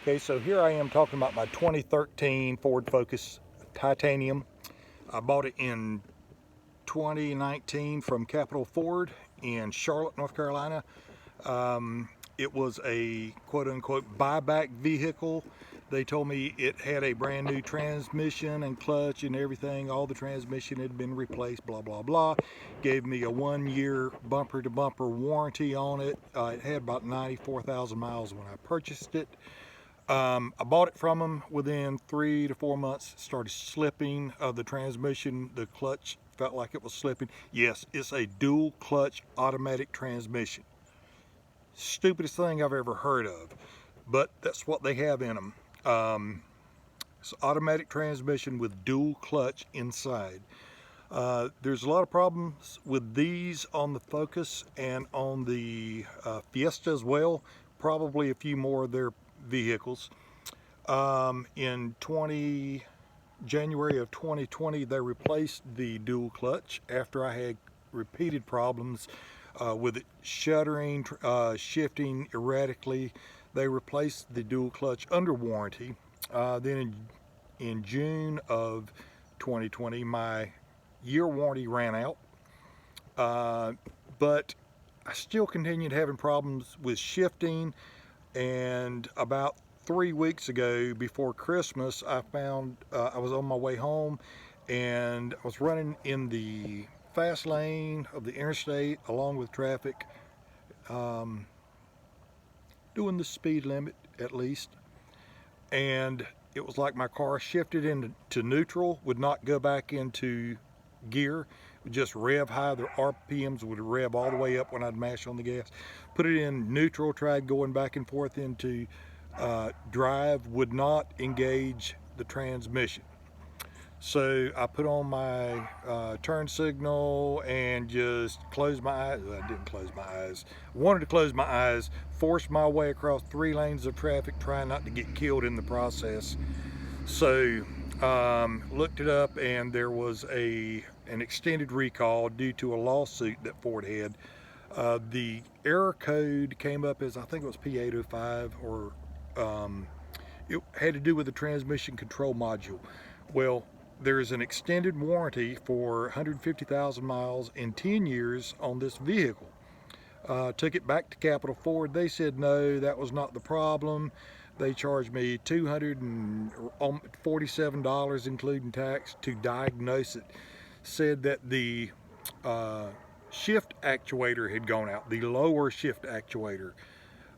Okay, so here I am talking about my 2013 Ford Focus Titanium. I bought it in 2019 from Capital Ford in Charlotte, North Carolina. It was a quote-unquote buyback vehicle. They told me it had a brand new transmission and clutch and everything. All the transmission had been replaced, blah, blah, blah. Gave me a 1-year bumper-to-bumper warranty on it. It had about 94,000 miles when I purchased it. I bought it from them. Within 3 to 4 months, started slipping of the transmission. The clutch felt like it was slipping. Yes, it's a dual clutch automatic transmission. Stupidest thing I've ever heard of, but that's what they have in them. It's automatic transmission with dual clutch inside. There's a lot of problems with these on the Focus and on the Fiesta as well. Probably a few more of their vehicles. In January of 2020, they replaced the dual clutch after I had repeated problems with it shuttering, shifting erratically. They replaced the dual clutch under warranty. Then in June of 2020, my year warranty ran out, but I still continued having problems with shifting. And about 3 weeks ago, before Christmas, I found I was on my way home and I was running in the fast lane of the interstate along with traffic, doing the speed limit at least, and it was like my car shifted into neutral, would not go back into gear, would just rev high. The RPMs would rev all the way up when I'd mash on the gas. Put it in neutral, tried going back and forth into drive, would not engage the transmission. So I put on my turn signal and just closed my eyes. Well, I didn't close my eyes. I wanted to close my eyes, forced my way across 3 lanes of traffic, trying not to get killed in the process. So looked it up, and there was an extended recall due to a lawsuit that Ford had. The error code came up as, I think it was P805, or it had to do with the transmission control module. Well, there's an extended warranty for 150,000 miles in 10 years on this vehicle. Took it back to Capital Ford. They said no, that was not the problem. They charged me $247 including tax to diagnose it. Said that the shift actuator had gone out, the lower shift actuator.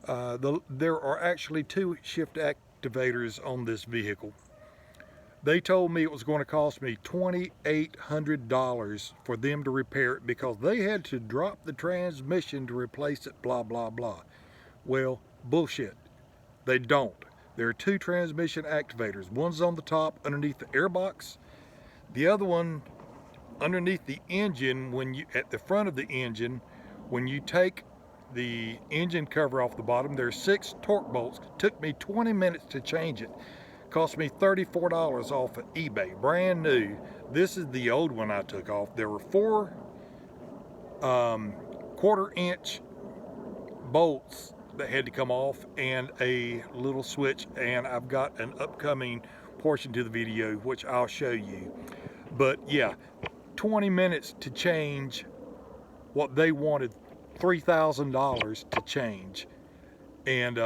There are actually 2 shift activators on this vehicle. They told me it was going to cost me $2,800 for them to repair it because they had to drop the transmission to replace it, blah, blah, blah. Well, bullshit. They don't. There are 2 transmission activators. One's on the top underneath the airbox. The other one underneath the engine, at the front of the engine, when you take the engine cover off the bottom, there's 6 torque bolts. Took me 20 minutes to change it. Cost me $34 off of eBay, brand new. This is the old one I took off. There were 4 1/4-inch bolts that had to come off and a little switch, and I've got an upcoming portion to the video which I'll show you. But yeah, 20 minutes to change what they wanted $3,000 to change. And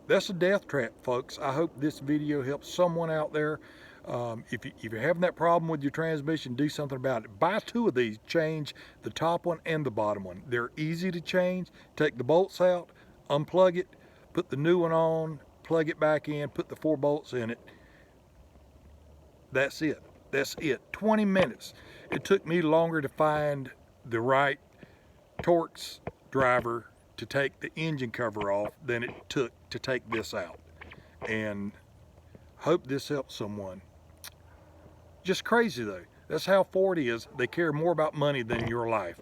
that's a death trap, folks. I hope this video helps someone out there. If you're having that problem with your transmission, do something about it. Buy 2 of these. Change the top one and the bottom one. They're easy to change. Take the bolts out, unplug it, put the new one on, plug it back in, put the 4 bolts in it. That's it. That's it. 20 minutes. It took me longer to find the right Torx driver to take the engine cover off than it took to take this out. And hope this helps someone. Just crazy though. That's how Ford is. They care more about money than your life.